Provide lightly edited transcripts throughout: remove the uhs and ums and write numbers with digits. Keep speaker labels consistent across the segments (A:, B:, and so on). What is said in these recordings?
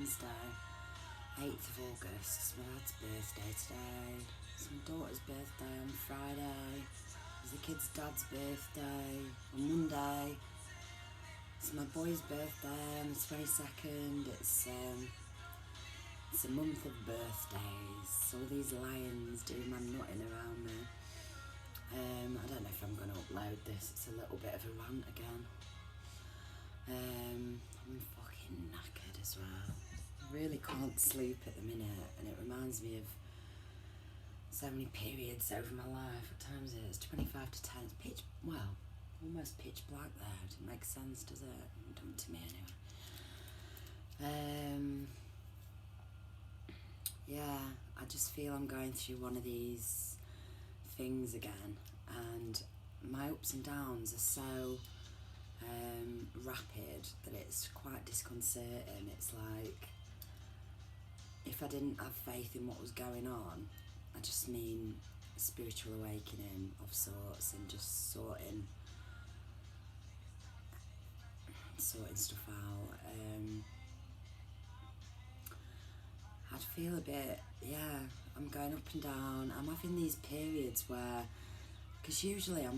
A: Wednesday, 8th of August. It's my dad's birthday today. It's my daughter's birthday on Friday. It's the kid's dad's birthday on Monday. It's my boy's birthday on the 22nd. It's a month of birthdays. All these lions doing my nutting around me. I don't know if I'm going to upload this. It's a little bit of a rant again. I'm fucking knackered as well. I really can't sleep at the minute, and it reminds me of so many periods over my life. What time is it? It's 25 to 10. It's almost pitch black there. It doesn't make sense, does it? Don't to me anyway. Yeah, I just feel I'm going through one of these things again, and my ups and downs are so rapid that it's quite disconcerting. It's like if I didn't have faith in what was going on, I just mean a spiritual awakening of sorts, and just sorting stuff out. I'd feel a bit, I'm going up and down. I'm having these periods where, because usually I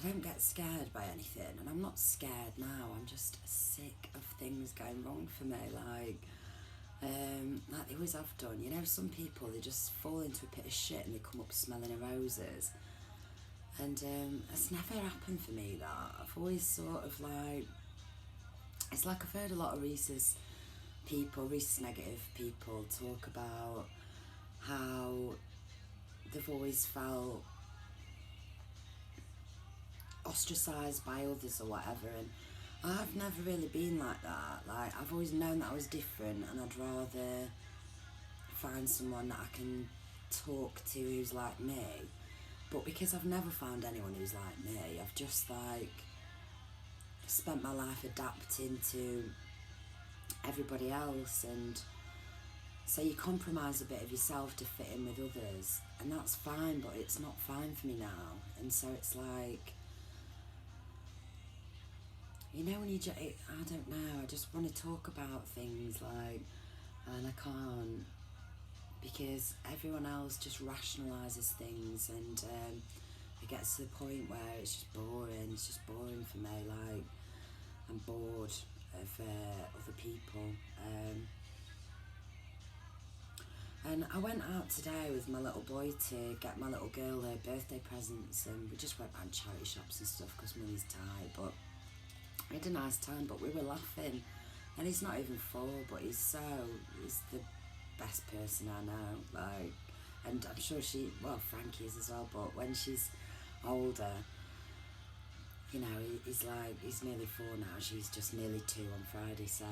A: don't get scared by anything, and I'm not scared now. I'm just sick of things going wrong for me, like they always have done. You know, some people, they just fall into a pit of shit and they come up smelling of roses. And it's never happened for me, that. I've always sort of like, it's like I've heard a lot of rhesus negative people talk about how they've always felt ostracised by others or whatever, and I've never really been like that. Like, I've always known that I was different, and I'd rather find someone that I can talk to who's like me. But because I've never found anyone who's like me, I've just like spent my life adapting to everybody else, and so you compromise a bit of yourself to fit in with others, and that's fine, but it's not fine for me now. And so it's like, you know, when I don't know, I just want to talk about things, like, and I can't, because everyone else just rationalises things, and it gets to the point where it's just boring. It's just boring for me. Like, I'm bored of other people. And I went out today with my little boy to get my little girl her birthday presents, and we just went around charity shops and stuff because money's tight, but we had a nice time. But we were laughing, and he's not even 4, but he's the best person I know, like, and I'm sure Frankie is as well, but when she's older, you know, he's nearly 4 now, she's just nearly 2 on Friday, so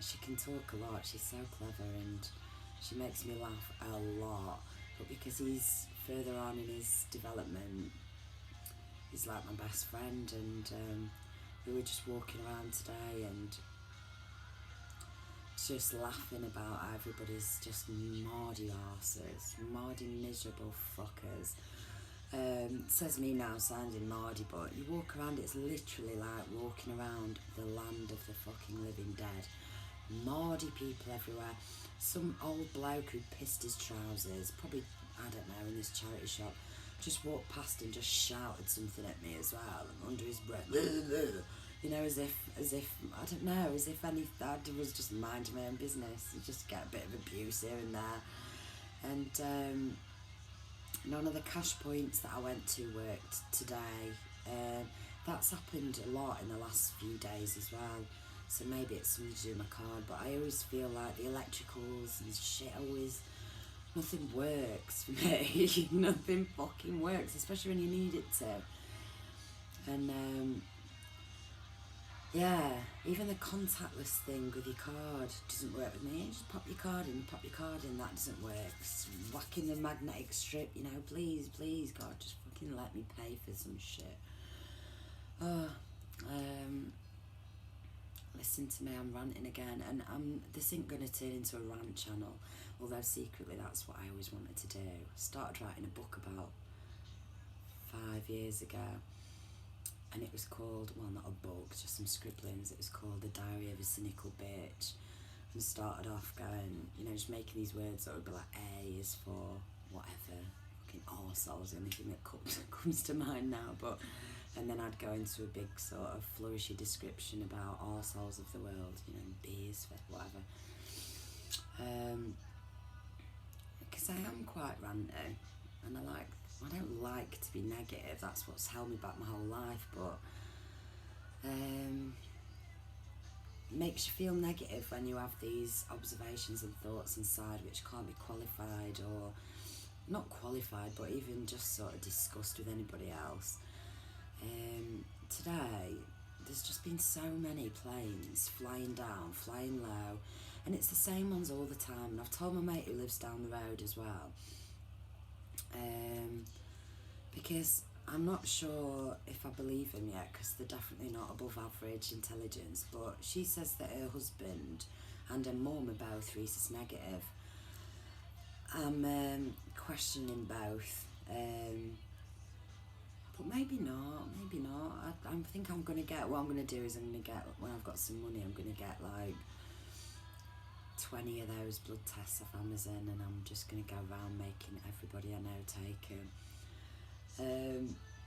A: she can talk a lot, she's so clever, and she makes me laugh a lot. But because he's further on in his development, he's like my best friend, and we were just walking around today and just laughing about how everybody's just mardy arses, mardy miserable fuckers. Says me now sounding mardy, but you walk around, it's literally like walking around the land of the fucking living dead. Mardy people everywhere. Some old bloke who pissed his trousers, probably, I don't know, in this charity shop, just walked past and just shouted something at me as well, and under his breath, you know, as if I don't know, as if I was just minding my own business. You just get a bit of abuse here and there. And none of the cash points that I went to worked today. That's happened a lot in the last few days as well, so maybe it's something to do with my card. But I always feel like the electricals and shit, nothing works for me. Nothing fucking works, especially when you need it to. And yeah, even the contactless thing with your card doesn't work with me. Just pop your card in, that doesn't work. Just whacking the magnetic strip, you know, please, God, just fucking let me pay for some shit. Listen to me, I'm ranting again, and this ain't gonna turn into a rant channel, although secretly that's what I always wanted to do. I started writing a book about 5 years ago, and it was called, well, not a book, just some scribblings. It was called The Diary of a Cynical Bitch, and started off going, you know, just making these words that would be like, A is for whatever, fucking arsehole's the only thing that comes to mind now, but, and then I'd go into a big sort of flourishy description about arseholes of the world, you know, B is for whatever. Because I am quite ranty, and I don't like to be negative. That's what's held me back my whole life, but it makes you feel negative when you have these observations and thoughts inside which can't be qualified, or not qualified, but even just sort of discussed with anybody else. Today there's just been so many planes flying down, flying low, and it's the same ones all the time. And I've told my mate who lives down the road as well, because I'm not sure if I believe him yet, because they're definitely not above average intelligence, but she says that her husband and her mum are both rhesus negative. I'm questioning both, but maybe not. I think I'm going to get, what I'm going to do is I'm going to get, when I've got some money, I'm going to get like 20 of those blood tests off Amazon, and I'm just going to go around making everybody I know take them.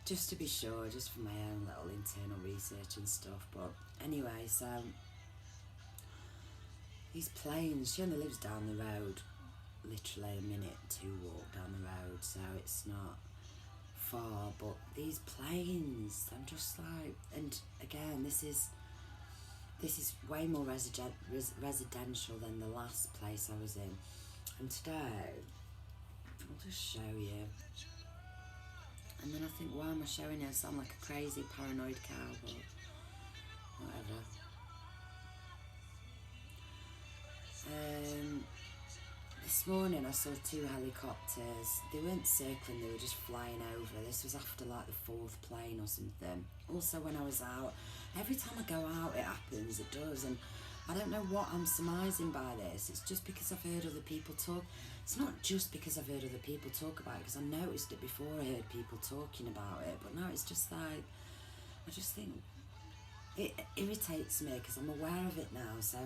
A: Just to be sure, just for my own little internal research and stuff. But anyway, so these planes, she only lives down the road, literally a minute to walk down the road, so it's not far, but these planes, I'm just like, and again, this is way more residential than the last place I was in. And today, I'll just show you. And then I think, why am I showing you? I sound like a crazy paranoid cow, but whatever. This morning I saw 2 helicopters. They weren't circling, they were just flying over. This was after like the 4th plane or something. Also, when I was out, every time I go out it happens, it does, and I don't know what I'm surmising by this. It's just because I've heard other people talk. It's not just because I've heard other people talk about it, because I noticed it before I heard people talking about it, but now it's just like, I just think it irritates me because I'm aware of it now, so,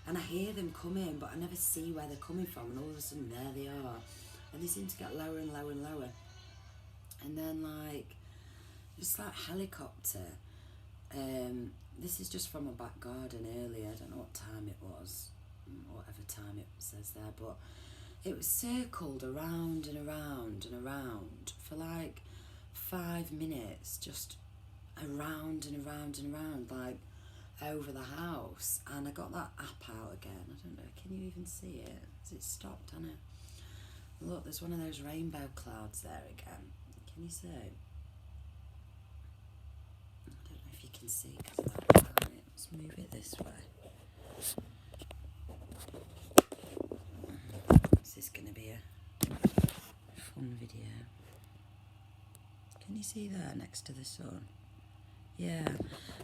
A: and I hear them coming, but I never see where they're coming from, and all of a sudden there they are, and they seem to get lower and lower and lower, and then like, just like helicopter. This is just from my back garden earlier. I don't know what time it was, whatever time it says there, but it was circled around and around and around for like 5 minutes, just around and around and around, like over the house. And I got that app out again. I don't know, can you even see it? Has it stopped, hasn't it? Look, there's one of those rainbow clouds there again. Can you see? You can see, because let's move it this way. This is going to be a fun video. Can you see there next to the sun? Yeah,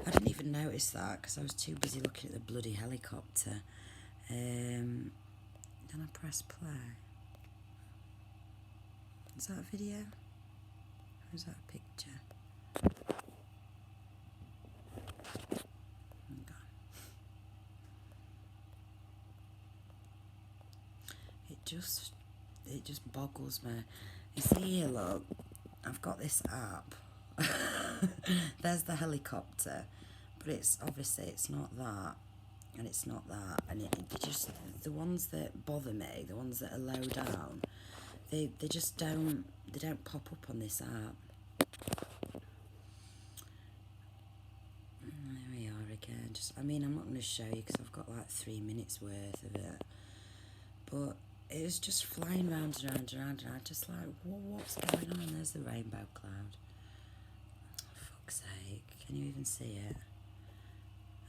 A: I didn't even notice that because I was too busy looking at the bloody helicopter. Then I press play. Is that a video? Or is that a picture? It just boggles me. You see here, look, I've got this app. There's the helicopter, but it's obviously it's not that, and it's not that, and it just, the ones that bother me, the ones that are low down, they just don't pop up on this app. There we are again. I mean, I'm not going to show you because I've got like 3 minutes worth of it, but it was just flying round and round and round, and I just like, what's going on? There's the rainbow cloud. For fuck's sake, can you even see it?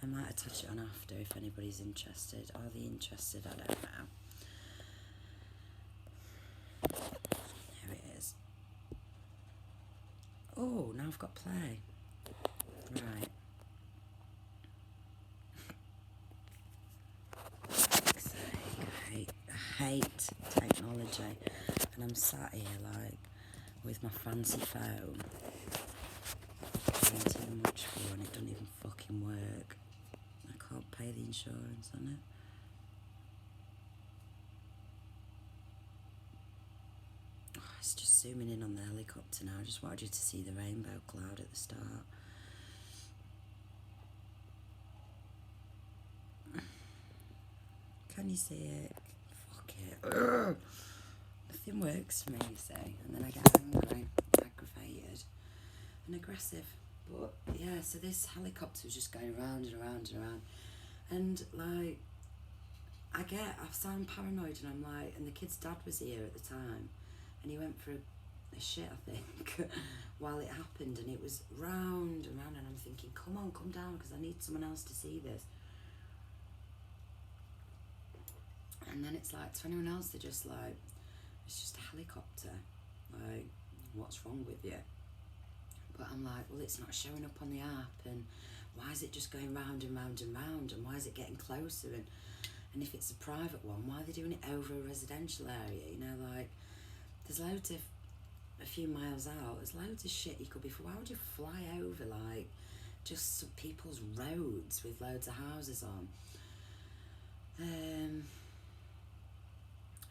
A: I might attach it on after if anybody's interested. Are they interested? I don't know. There it is. Oh, now I've got play. Right. I hate technology, and I'm sat here like with my fancy phone. insurance on it. Oh, it's just zooming in on the helicopter now. I just wanted you to see the rainbow cloud at the start. Can you see it? Fuck it. Ugh. Nothing works for me, you see. And then I get angry, aggravated, and aggressive. But yeah, so this helicopter was just going round and around and around. And like, I sound paranoid, and I'm like, and the kid's dad was here at the time, and he went for a shit, I think, while it happened, and it was round and round, and I'm thinking, come on, come down, because I need someone else to see this. And then it's like, to anyone else, they're just like, it's just a helicopter. Like, what's wrong with you? But I'm like, well, it's not showing up on the app, and why is it just going round and round and round, and why is it getting closer? And if it's a private one, why are they doing it over a residential area? You know, like, there's loads of, a few miles out, there's loads of shit you could be, why would you fly over, like, just some people's roads with loads of houses on?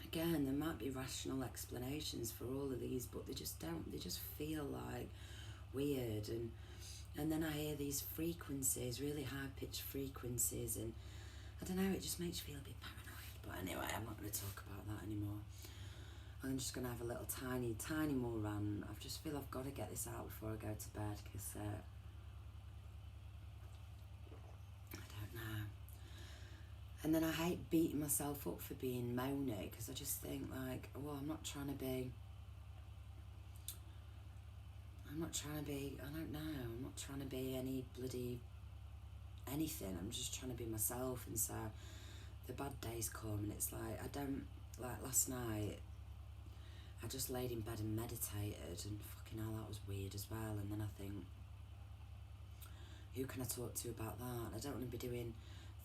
A: Again, there might be rational explanations for all of these, but they just don't. They just feel like weird, and then I hear these frequencies, really high-pitched frequencies, and I don't know, it just makes you feel a bit paranoid. But anyway, I'm not going to talk about that anymore. I'm just going to have a little tiny more rant. I just feel I've got to get this out before I go to bed, because I don't know. And then I hate beating myself up for being moany, because I just think, like, well, I'm not trying to be, I don't know, I'm not trying to be any bloody anything. I'm just trying to be myself. And so the bad days come, and it's like, I don't, like last night, I just laid in bed and meditated, and fucking hell, that was weird as well. And then I think, who can I talk to about that? I don't want to be doing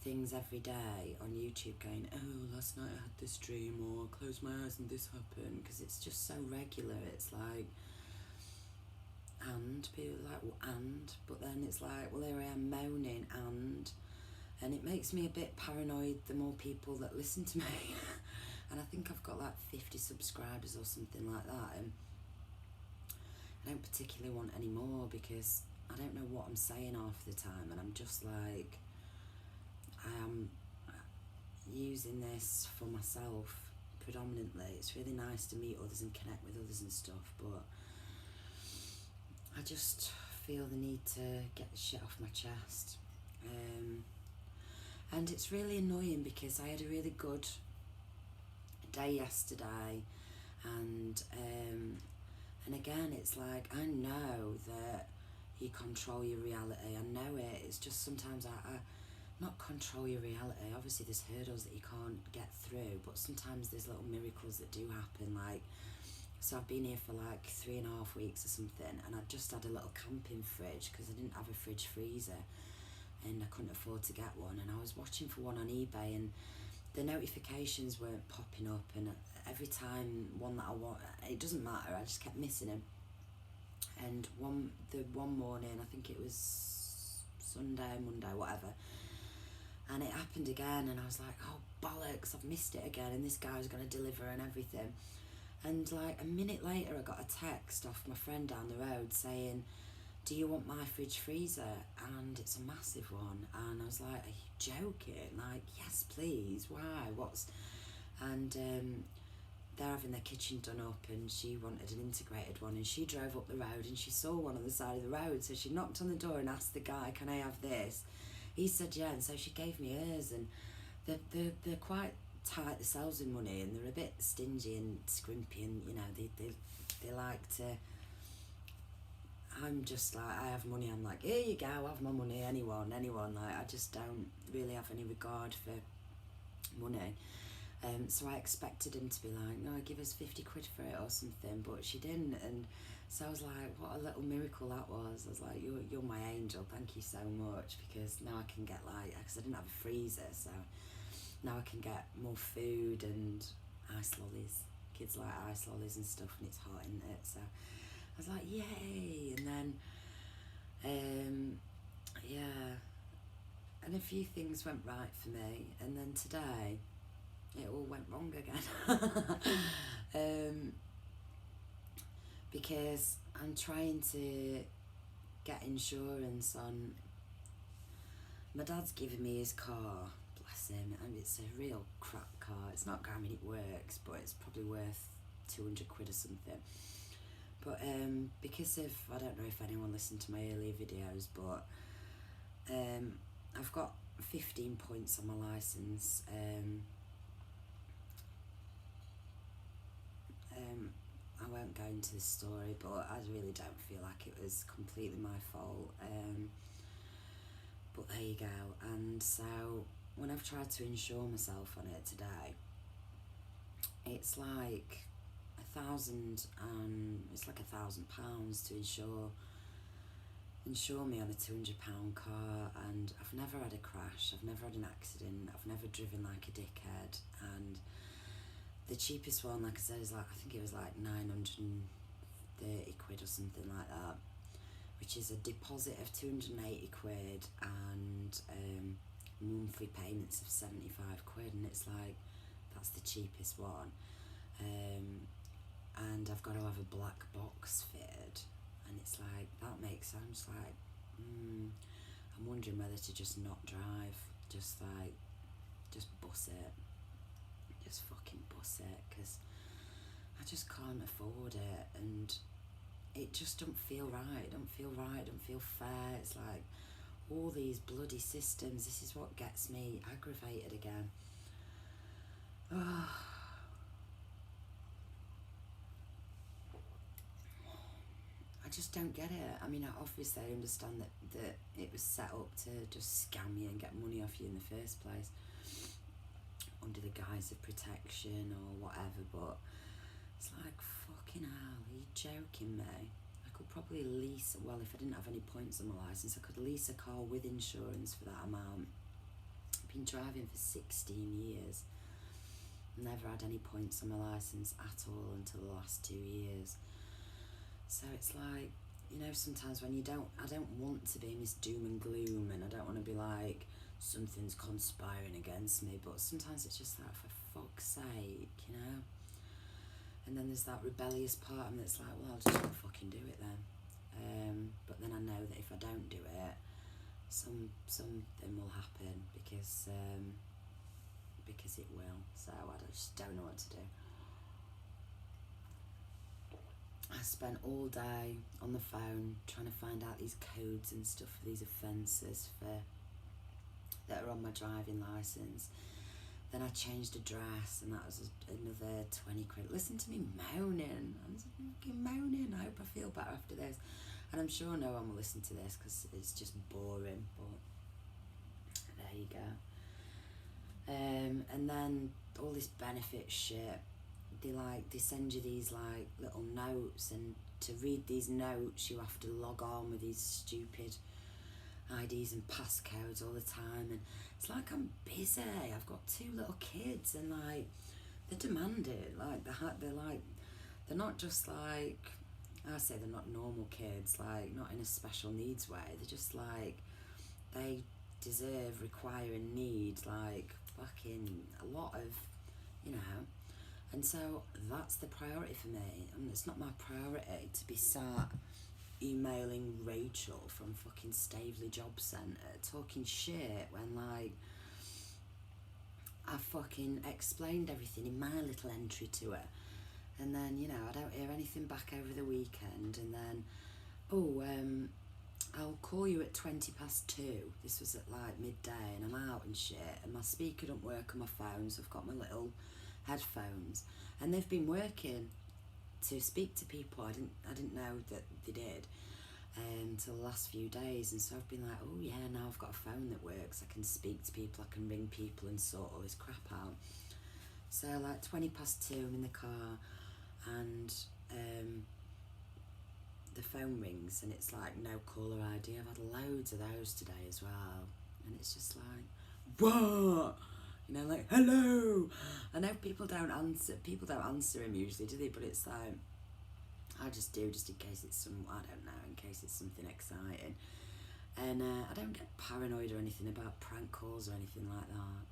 A: things every day on YouTube going, oh, last night I had this dream, or close my eyes and this happened, because it's just so regular. It's like, and people are like, well, and, but then it's like, well, here I am moaning, and it makes me a bit paranoid the more people that listen to me. And I think I've got like 50 subscribers or something like that, and I don't particularly want any more, because I don't know what I'm saying half the time, and I'm just like, I am using this for myself predominantly. It's really nice to meet others and connect with others and stuff, but I just feel the need to get the shit off my chest. And it's really annoying, because I had a really good day yesterday, and again, it's like, I know that you control your reality. I know it. It's just sometimes I not control your reality. Obviously there's hurdles that you can't get through, but sometimes there's little miracles that do happen. Like, so I've been here for like 3.5 weeks or something, and I just had a little camping fridge, because I didn't have a fridge freezer, and I couldn't afford to get one. And I was watching for one on eBay, and the notifications weren't popping up, and every time one that I want, it doesn't matter, I just kept missing them. And one morning, I think it was Sunday, Monday, whatever, and it happened again, and I was like, oh bollocks, I've missed it again, and this guy was going to deliver and everything. And like a minute later, I got a text off my friend down the road saying, do you want my fridge freezer? And it's a massive one. And I was like, are you joking? Like, yes, please. Why? And they're having their kitchen done up, and she wanted an integrated one, and she drove up the road, and she saw one on the side of the road, so she knocked on the door and asked the guy, can I have this? He said yeah, and so she gave me hers. And they're quite tight themselves in money, and they're a bit stingy and scrimpy, and you know, they like to, I'm just like, I have money, I'm like, here you go, have my money, anyone, like, I just don't really have any regard for money. So I expected him to be like, no, give us 50 quid for it or something, but she didn't. And so I was like, what a little miracle that was. I was like, you're my angel, thank you so much, because now I can get like, because I didn't have a freezer, so now I can get more food and ice lollies. Kids like ice lollies and stuff, and it's hot, isn't it? So I was like, yay. And then yeah, and a few things went right for me, and then today it all went wrong again. Because I'm trying to get insurance on. My dad's given me his car, bless him, and it's a real crap car. It's not, I mean, it works, but it's probably worth 200 quid or something. But because of, I don't know if anyone listened to my earlier videos, but I've got 15 points on my licence. I won't go into this story, but I really don't feel like it was completely my fault. But there you go. And so when I've tried to insure myself on it today, it's like £1,000, it's like £1,000 to insure me on a £200 car, and I've never had a crash, I've never had an accident, I've never driven like a dickhead, and the cheapest one, like I said, is like, I think it was like 930 quid or something like that, which is a deposit of 280 quid and monthly payments of 75 quid, and it's like, that's the cheapest one. And I've got to have a black box fitted, and it's like, that makes sense. Like, I'm wondering whether to just not drive, just bus it, just fucking bus it, because I just can't afford it, and it just don't feel right, don't feel fair. It's like, all these bloody systems, this is what gets me aggravated again. I just don't get it. I mean, obviously I understand that it was set up to just scam you and get money off you in the first place, under the guise of protection or whatever, but it's like, fucking hell, are you joking me? I could probably lease, well, if I didn't have any points on my licence, I could lease a car with insurance for that amount. I've been driving for 16 years, never had any points on my licence at all until the last 2 years. So it's like, you know, sometimes when I don't want to be Miss Doom and Gloom, and I don't want to be like, something's conspiring against me, but sometimes it's just like, for fuck's sake, you know? And then there's that rebellious part of me that's like, well, I'll just not fucking do it then. But then I know that if I don't do it, something will happen, because it will. So I just don't know what to do. I spent all day on the phone trying to find out these codes and stuff for these offences that are on my driving licence. Then I changed address, and that was another 20 quid. Listen to me moaning. I'm just fucking moaning. I hope I feel better after this. And I'm sure no one will listen to this because it's just boring, but there you go. And then all this benefit shit. They send you these like little notes, and to read these notes you have to log on with these stupid IDs and passcodes all the time, and it's like, I'm busy, I've got 2 little kids, and like, they're demanding, like they're not just like, I say they're not normal kids, like not in a special needs way, they're just like, they deserve, require and need like fucking a lot of, you know. And so that's the priority for me. I mean, it's not my priority to be sat emailing Rachel from fucking Staveley Job Centre talking shit when, like, I fucking explained everything in my little entry to her. And then, you know, I don't hear anything back over the weekend, and then, I'll call you at 2:20. This was at like midday, and I'm out and shit, and my speaker don't work on my phone, so I've got my little headphones, and they've been working to speak to people. I didn't know that they did until the last few days, and so I've been like, oh yeah, now I've got a phone that works, I can speak to people, I can ring people and sort all this crap out. So like 2:20, I'm in the car, and the phone rings, and it's like no caller ID. I've had loads of those today as well, and it's just like, what? You know, like, hello. I know people don't answer him usually, do they? But it's like, I just do, just in case it's I don't know, in case it's something exciting. And I don't get paranoid or anything about prank calls or anything like that.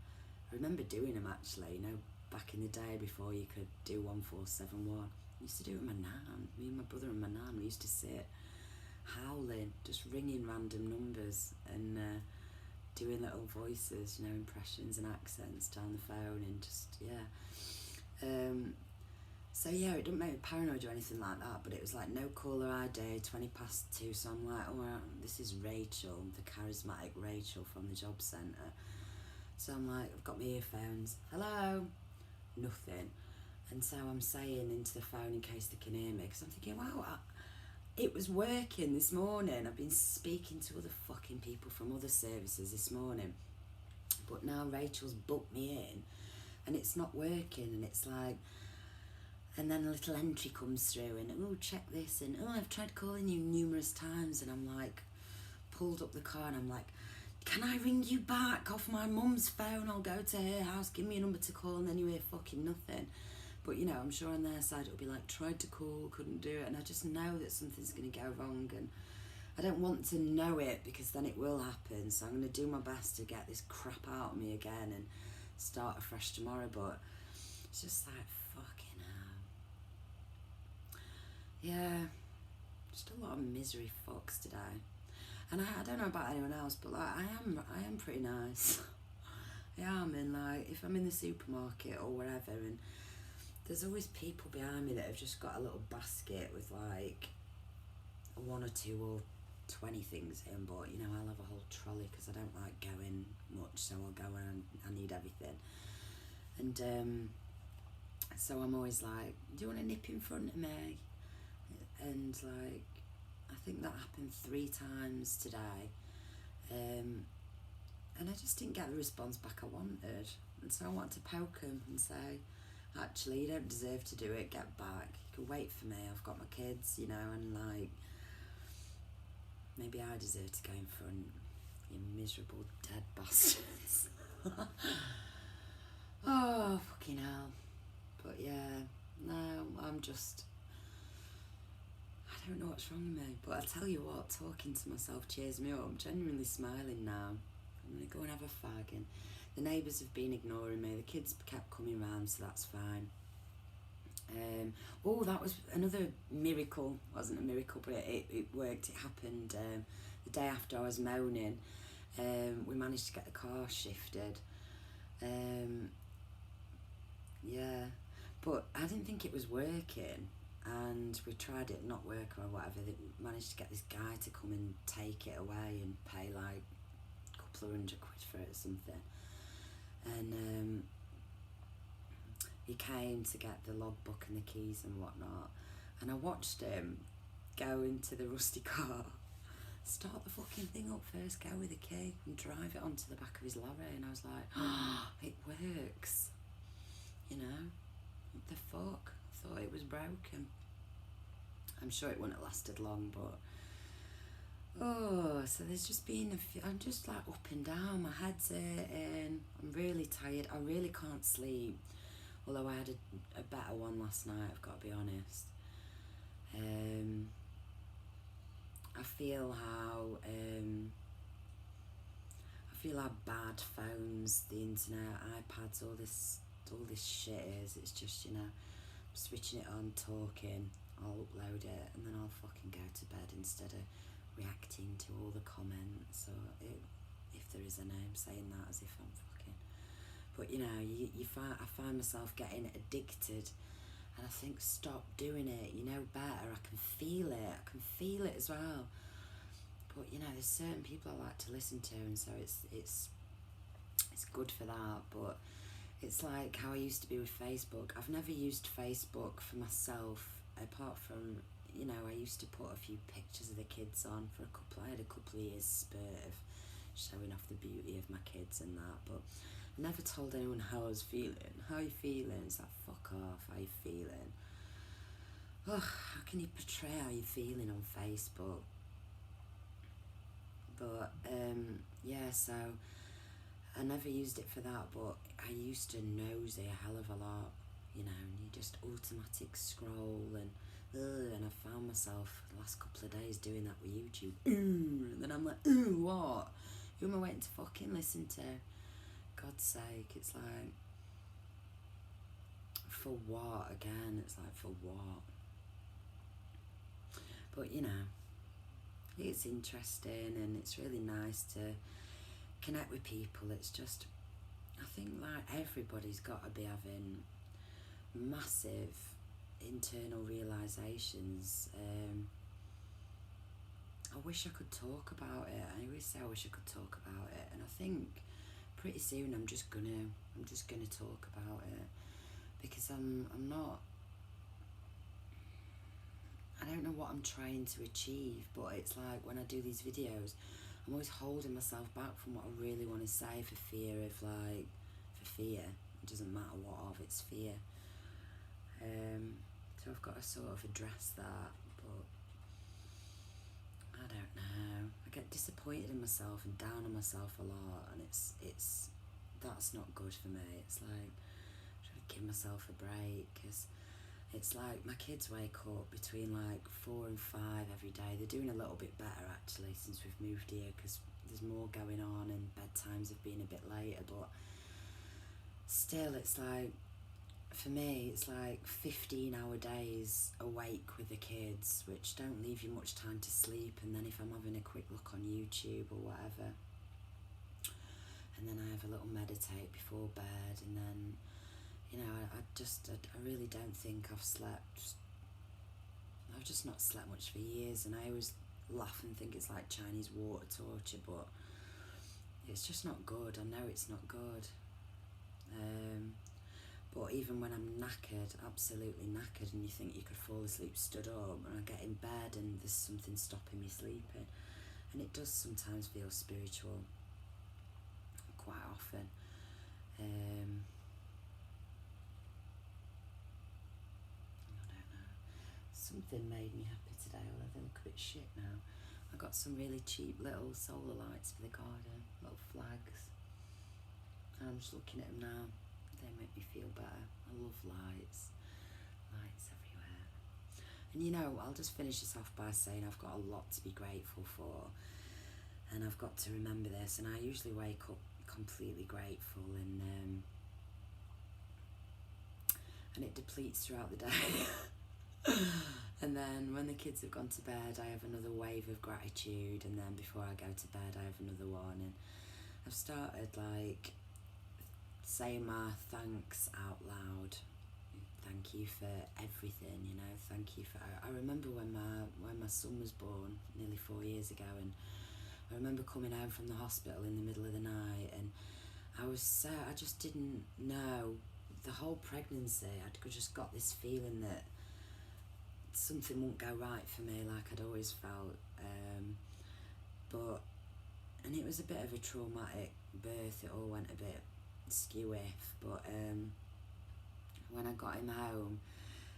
A: I remember doing them actually, you know, back in the day before you could do 1471. I used to do it with my nan. Me and my brother and my nan, we used to sit howling, just ringing random numbers and doing little voices, you know, impressions and accents down the phone and just, yeah. So yeah, it didn't make me paranoid or anything like that, but it was like no caller ID, 2:20. So I'm like, oh, this is Rachel, the charismatic Rachel from the job centre. So I'm like, I've got my earphones. Hello? Nothing. And so I'm saying into the phone in case they can hear me, because I'm thinking, wow, it was working this morning. I've been speaking to other fucking people from other services this morning, but now Rachel's booked me in and it's not working. And it's like, and then a little entry comes through and, oh, check this, and oh, I've tried calling you numerous times. And I'm like, pulled up the car and I'm like, can I ring you back off my mum's phone? I'll go to her house, give me a number to call. And then you hear fucking nothing. But, you know, I'm sure on their side it'll be like, tried to call, couldn't do it. And I just know that something's going to go wrong. And I don't want to know it, because then it will happen. So I'm going to do my best to get this crap out of me again and start afresh tomorrow. But it's just like, fucking hell. Yeah, just a lot of misery fucks today. And I don't know about anyone else, but like I am pretty nice. I am, and like if I'm in the supermarket or wherever, and there's always people behind me that have just got a little basket with like 1 or 2 or 20 things in, but you know, I'll have a whole trolley because I don't like going much, so I'll go and I need everything. And so I'm always like, do you want to nip in front of me? And like, I think that happened 3 times today. And I just didn't get the response back I wanted. And so I wanted to poke him and say, actually, you don't deserve to do it, get back. You can wait for me, I've got my kids, you know, and like, maybe I deserve to go in front, you miserable dead bastards. Oh, fucking hell. But yeah, no, I'm just, I don't know what's wrong with me, but I tell you what, talking to myself cheers me up. I'm genuinely smiling now. I'm going to go and have a fag, and the neighbours have been ignoring me. The kids kept coming round, so that's fine. Oh, that was another miracle. It wasn't a miracle, but it worked. It happened the day after I was moaning. We managed to get the car shifted. Yeah, but I didn't think it was working. And we tried it not work or whatever. They managed to get this guy to come and take it away and pay like a couple of £100 for it or something. And he came to get the logbook and the keys and whatnot. And I watched him go into the rusty car, start the fucking thing up first, go with the key and drive it onto the back of his lorry. And I was like, oh, it works. You know, what the fuck? I thought it was broken. I'm sure it wouldn't have lasted long, but oh, so there's just been a few, I'm just like up and down, my head's hurting, I'm really tired, I really can't sleep, although I had a better one last night, I've got to be honest. I feel how bad phones, the internet, iPads, all this shit is. It's just, you know, switching it on, talking, I'll upload it, and then I'll fucking go to bed instead of reacting to all the comments, or if there is a name, saying that as if I'm fucking. But you know, I find myself getting addicted, and I think, stop doing it, you know better. I can feel it as well. But you know, there's certain people I like to listen to, and so it's good for that. But it's like how I used to be with Facebook. I've never used Facebook for myself, apart from, you know, I used to put a few pictures of the kids on for I had a couple of years spurt of showing off the beauty of my kids and that, but I never told anyone how I was feeling. How are you feeling? It's like, fuck off, how you feeling? Oh, how can you portray how you're feeling on Facebook? But, yeah, so I never used it for that, but I used to nosy a hell of a lot, you know, and you just automatic scroll, and I found myself the last couple of days doing that with YouTube, and then I'm like, ooh, what? Who am I waiting to fucking listen to? God's sake, it's like, for what? Again, it's like, for what? But, you know, it's interesting and it's really nice to connect with people. It's just, I think, like, everybody's got to be having massive internal realisations. I wish I could talk about it. I always say I wish I could talk about it, and I think pretty soon I'm just gonna talk about it, because I'm not, I don't know what I'm trying to achieve, but it's like when I do these videos, I'm always holding myself back from what I really want to say for fear. It doesn't matter what of, it's fear. So I've got to sort of address that, but I don't know. I get disappointed in myself and down on myself a lot, and it's that's not good for me. It's like I should give myself a break, because it's like my kids wake up between like 4 and 5 every day. They're doing a little bit better actually since we've moved here, because there's more going on and bedtimes have been a bit later, but still it's like, for me, it's like 15-hour days awake with the kids, which don't leave you much time to sleep. And then if I'm having a quick look on YouTube or whatever, and then I have a little meditate before bed, and then, you know, I really don't think I've slept. I've just not slept much for years, and I always laugh and think it's like Chinese water torture, but it's just not good. I know it's not good. But even when I'm knackered, absolutely knackered, and you think you could fall asleep stood up, and I get in bed and there's something stopping me sleeping, and it does sometimes feel spiritual, quite often. I don't know. Something made me happy today, although they look a bit shit now. I got some really cheap little solar lights for the garden, little flags. I'm just looking at them now. They make me feel better. I love lights everywhere. And you know, I'll just finish this off by saying I've got a lot to be grateful for, and I've got to remember this. And I usually wake up completely grateful, and it depletes throughout the day. And then when the kids have gone to bed, I have another wave of gratitude, and then before I go to bed I have another one. And I've started like saying my thanks out loud. Thank you for everything, you know. Thank you for. I remember when my son was born nearly 4 years ago, and I remember coming home from the hospital in the middle of the night, and I just didn't know the whole pregnancy. I just got this feeling that something wouldn't go right for me, like I'd always felt. And it was a bit of a traumatic birth. It all went a bit skew-iff, but when I got him home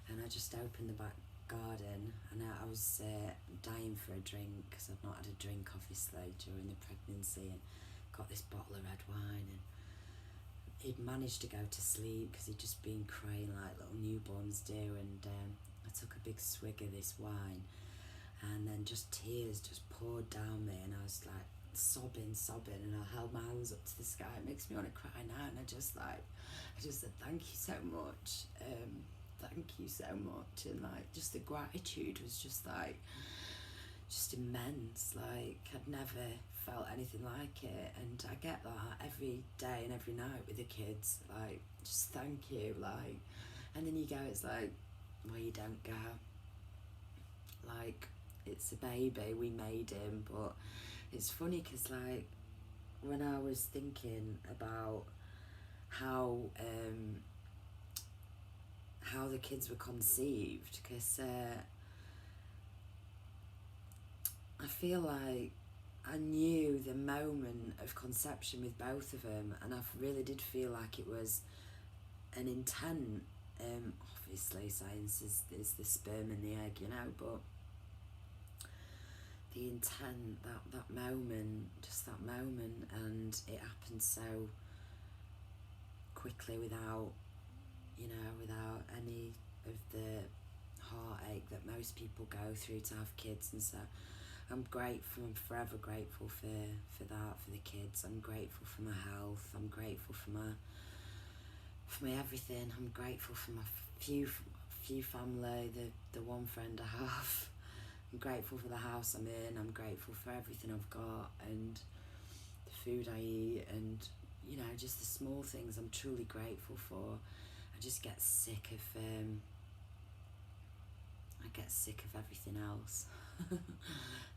A: and I just opened the back garden, and I was dying for a drink, because I'd not had a drink obviously during the pregnancy, and got this bottle of red wine, and he'd managed to go to sleep because he'd just been crying like little newborns do, and I took a big swig of this wine, and then just tears just poured down me, and I was like sobbing, and I held my hands up to the sky. It makes me want to cry now, and I just said thank you so much, thank you so much, and like just the gratitude was just immense. Like I'd never felt anything like it, and I get that every day and every night with the kids, like just thank you, like, and then you go, it's like, well, you don't go, like it's a baby, we made him. But it's funny because like when I was thinking about how the kids were conceived, because I feel like I knew the moment of conception with both of them, and I really did feel like it was an intent. Obviously science is the sperm and the egg, you know, but the intent, that moment, just that moment, and it happened so quickly without any of the heartache that most people go through to have kids. And so I'm grateful, I'm forever grateful for that, for the kids. I'm grateful for my health. I'm grateful for my everything. I'm grateful for my few family, the one friend I have. I'm grateful for the house I'm in. I'm grateful for everything I've got and the food I eat, and you know, just the small things I'm truly grateful for. I just get sick of everything else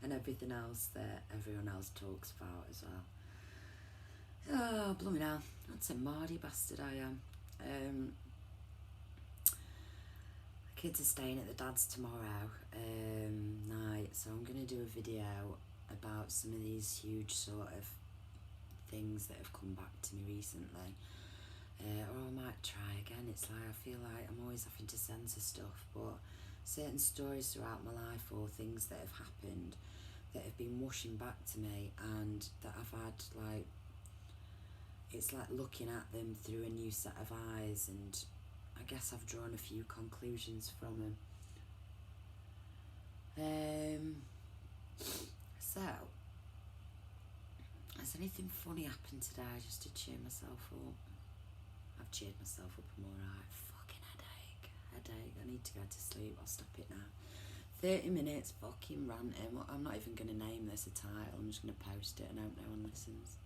A: and everything else that everyone else talks about as well. Oh, blooming hell, that's a mardy bastard I am. Kids are staying at the dad's tomorrow night, so I'm going to do a video about some of these huge sort of things that have come back to me recently, or I might try again. It's like I feel like I'm always having to censor stuff, but certain stories throughout my life or things that have happened that have been whooshing back to me, and that I've had like, it's like looking at them through a new set of eyes, and I guess I've drawn a few conclusions from them. So, has anything funny happened today just to cheer myself up? I've cheered myself up, I'm alright. Fucking headache. I need to go to sleep. I'll stop it now. 30 minutes fucking ranting. I'm not even going to name this a title. I'm just going to post it and hope no one listens.